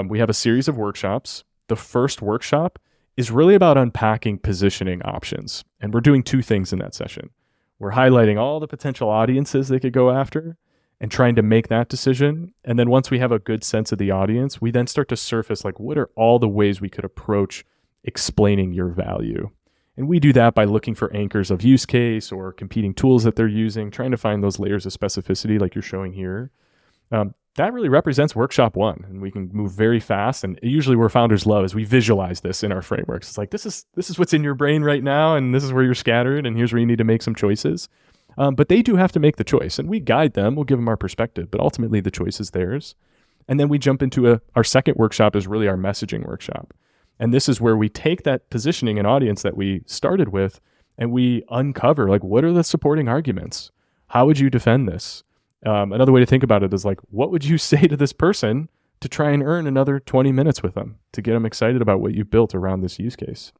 we have a series of workshops. The first workshop is really about unpacking positioning options. And we're doing two things in that session. We're highlighting all the potential audiences they could go after and trying to make that decision. And then once we have a good sense of the audience, we then start to surface like, what are all the ways we could approach explaining your value? And we do that by looking for anchors of use case or competing tools that they're using, trying to find those layers of specificity like you're showing here. That really represents workshop one, and we can move very fast. And usually where founders love is we visualize this in our frameworks. It's like, this is what's in your brain right now, and this is where you're scattered, and here's where you need to make some choices. But they do have to make the choice, and we guide them. We'll give them our perspective, but ultimately the choice is theirs. And then we jump into our second workshop is really our messaging workshop. And this is where we take that positioning and audience that we started with, and we uncover, like, what are the supporting arguments? How would you defend this? Another way to think about it is like, what would you say to this person to try and earn another 20 minutes with them to get them excited about what you built around this use case?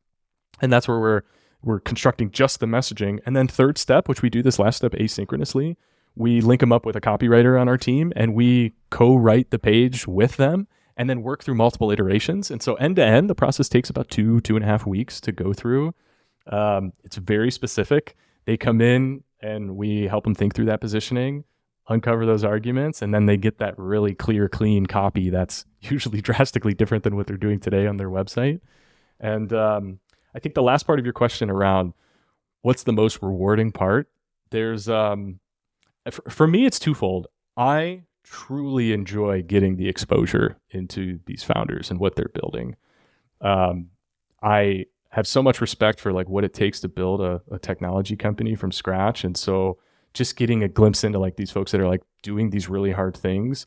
And that's where we're constructing just the messaging. And then third step, which we do this last step asynchronously, we link them up with a copywriter on our team and we co-write the page with them and then work through multiple iterations. And so end to end, the process takes about 2.5 weeks to go through. It's very specific. They come in and we help them think through that positioning, uncover those arguments, and then they get that really clear, clean copy that's usually drastically different than what they're doing today on their website. And I think the last part of your question around what's the most rewarding part, there's, for me, it's twofold. I truly enjoy getting the exposure into these founders and what they're building. I have so much respect for like what it takes to build a technology company from scratch. And so just getting a glimpse into like these folks that are like doing these really hard things.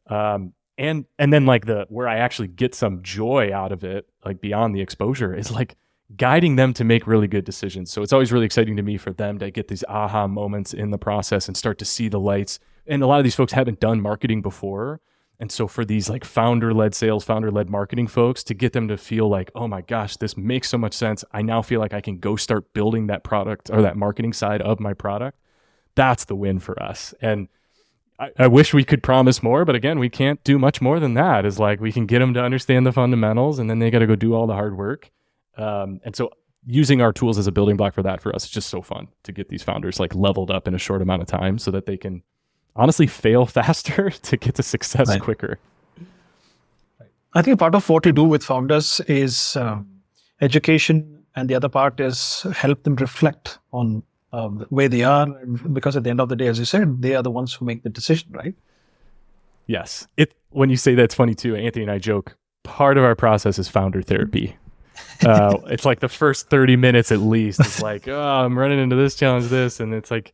And then like where I actually get some joy out of it, like beyond the exposure, is like guiding them to make really good decisions. So it's always really exciting to me for them to get these aha moments in the process and start to see the lights. And a lot of these folks haven't done marketing before. And so for these like founder-led sales, founder-led marketing folks, to get them to feel like, oh my gosh, this makes so much sense. I now feel like I can go start building that product or that marketing side of my product. That's the win for us. And I wish we could promise more, but again, we can't do much more than that. Is like we can get them to understand the fundamentals and then they got to go do all the hard work. And so using our tools as a building block for that for us is just so fun to get these founders like leveled up in a short amount of time so that they can honestly fail faster to get to success quicker. I think part of what you do with founders is education, and the other part is help them reflect on where they are, because at the end of the day, as you said, they are the ones who make the decision, right? Yes. When you say that, it's funny too. Anthony and I joke, part of our process is founder therapy. It's like the first 30 minutes at least. It's like, oh, I'm running into this challenge, and it's like,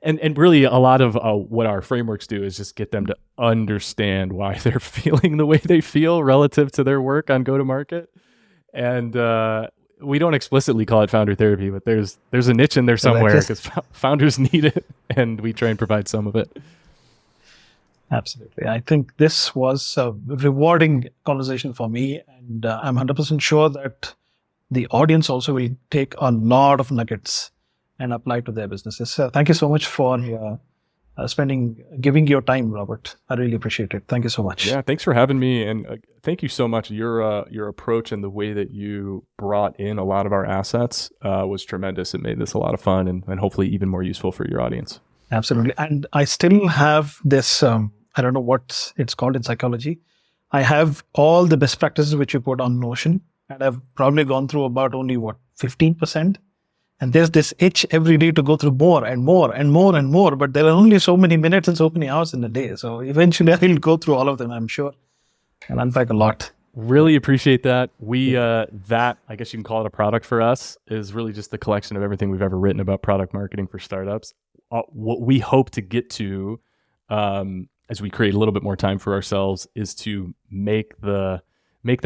and really a lot of what our frameworks do is just get them to understand why they're feeling the way they feel relative to their work on go-to-market. And we don't explicitly call it founder therapy, but there's a niche in there somewhere because founders need it, and we try and provide some of it. Absolutely. I think this was a rewarding conversation for me, and I'm 100% sure that the audience also will take a lot of nuggets and apply to their businesses. Thank you so much for giving your time, Robert. I really appreciate it. Thank you so much. Yeah, thanks for having me, and thank you so much. Your approach and the way that you brought in a lot of our assets was tremendous. It made this a lot of fun and hopefully even more useful for your audience. Absolutely. And I still have this, I don't know what it's called in psychology. I have all the best practices which you put on Notion, and I've probably gone through about only 15%. And there's this itch every day to go through more and more and more and more, but there are only so many minutes and so many hours in a day. So eventually I'll go through all of them, I'm sure, and unpack a lot. Really appreciate that. That, I guess you can call it a product for us, is really just the collection of everything we've ever written about product marketing for startups. What we hope to get to, as we create a little bit more time for ourselves, is to make that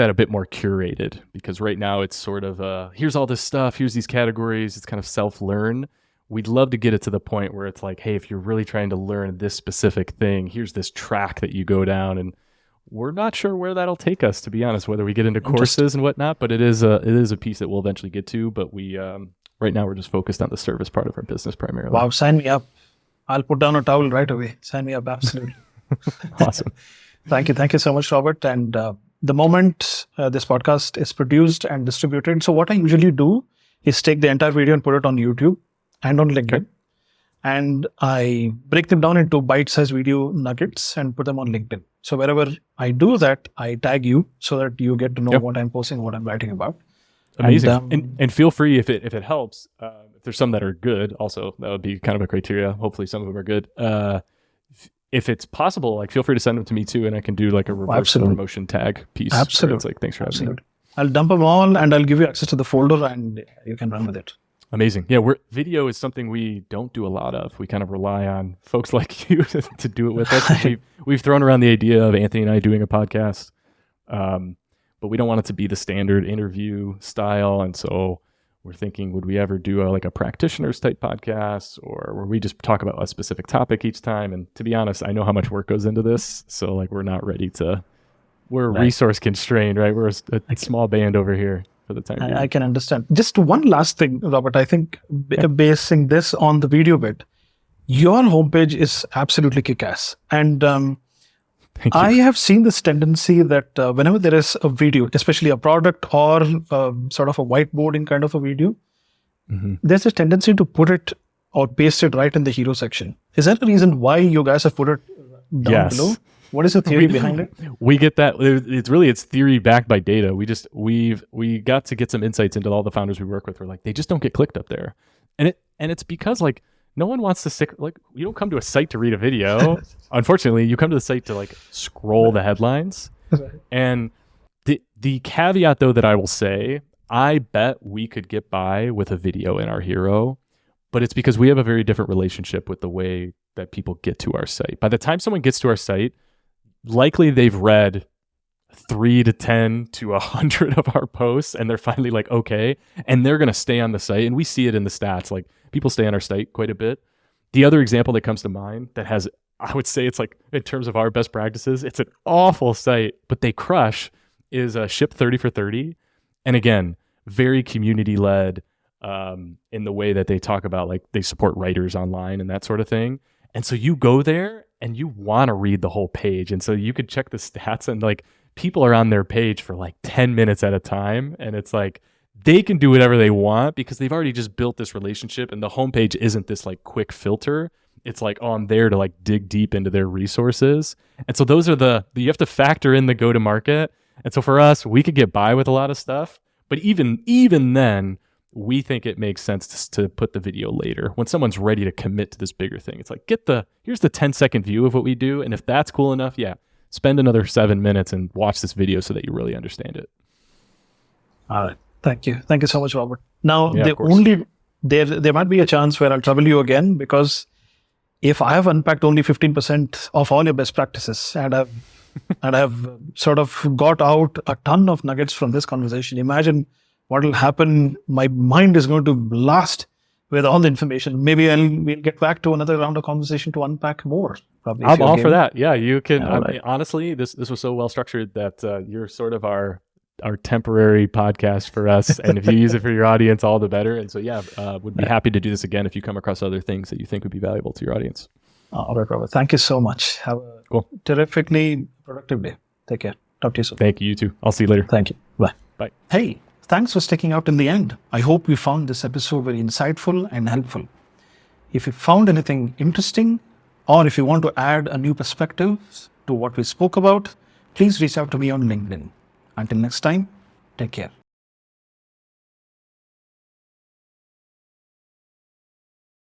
a bit more curated, because right now it's sort of here's all this stuff, here's these categories, it's kind of self-learn. We'd love to get it to the point where it's like, hey, if you're really trying to learn this specific thing, here's this track that you go down, and we're not sure where that'll take us, to be honest, whether we get into courses and whatnot, but it is a piece that we'll eventually get to. But we right now we're just focused on the service part of our business primarily. Wow, sign me up. I'll put down a towel right away. Sign me up, absolutely. Awesome. Thank you so much, Robert. And the moment this podcast is produced and distributed, so what I usually do is take the entire video and put it on YouTube and on LinkedIn. Okay. And I break them down into bite-sized video nuggets and put them on LinkedIn. So wherever I do that, I tag you so that you get to know what I'm posting, what I'm writing about. Amazing. And feel free if it helps. If there's some that are good, also that would be kind of a criteria. Hopefully, some of them are good. If it's possible, like feel free to send them to me too, and I can do like a reverse promotion tag piece. Absolutely. It's like thanks for having me. I'll dump them all, and I'll give you access to the folder, and you can run with it. Amazing. Yeah, video is something we don't do a lot of. We kind of rely on folks like you to do it with us. We've thrown around the idea of Anthony and I doing a podcast, but we don't want it to be the standard interview style. And so we're thinking, would we ever do a practitioners type podcast, or where we just talk about a specific topic each time? And to be honest, I know how much work goes into this. So like, we're not ready to, we're resource constrained, right? We're a small band over here. For the time I can understand. Just one last thing, Robert. I think basing this on the video bit, your homepage is absolutely kick-ass. And I have seen this tendency that whenever there is a video, especially a product or sort of a whiteboarding kind of a video, there's a tendency to put it or paste it right in the hero section. Is that the reason why you guys have put it down below? What is the theory behind it? We get that. It's theory backed by data. We got to get some insights into all the founders we work with. We're like, they just don't get clicked up there. And it's because like no one wants to stick, like you don't come to a site to read a video. Unfortunately, you come to the site to like scroll the headlines. And the caveat though that I will say, I bet we could get by with a video in our hero, but it's because we have a very different relationship with the way that people get to our site. By the time someone gets to our site, likely they've read 3 to 10 to 100 of our posts, and they're finally like, okay, and they're going to stay on the site. And we see it in the stats, like people stay on our site quite a bit. The other example that comes to mind that has, I would say it's like in terms of our best practices, it's an awful site, but they crush, is Ship 30 for 30. And again, very community led in the way that they talk about, like they support writers online and that sort of thing. And so you go there and you want to read the whole page. And so you could check the stats, and like people are on their page for like 10 minutes at a time. And it's like they can do whatever they want because they've already just built this relationship. And the homepage isn't this like quick filter. It's like, oh, I'm there to like dig deep into their resources. And so those are you have to factor in the go to market. And so for us, we could get by with a lot of stuff. But even then, we think it makes sense to put the video later when someone's ready to commit to this bigger thing. It's like, here's the 10-second view of what we do. And if that's cool enough, spend another 7 minutes and watch this video so that you really understand it. All right. Thank you. Thank you so much, Robert. Now, there might be a chance where I'll trouble you again, because if I have unpacked only 15% of all your best practices and I've sort of got out a ton of nuggets from this conversation, imagine what will happen. My mind is going to blast with all the information. Maybe we'll get back to another round of conversation to unpack more. Probably, I'm all for that. Yeah, you can. Honestly, this was so well structured that you're sort of our temporary podcast for us. And if you use it for your audience, all the better. And so, would be happy to do this again if you come across other things that you think would be valuable to your audience. All right, Robert. Thank you so much. Have a terrifically productive day. Take care. Talk to you soon. Thank you. You too. I'll see you later. Thank you. Bye. Bye. Hey, thanks for sticking out in the end. I hope you found this episode very insightful and helpful. If you found anything interesting, or if you want to add a new perspective to what we spoke about, please reach out to me on LinkedIn. Until next time, take care.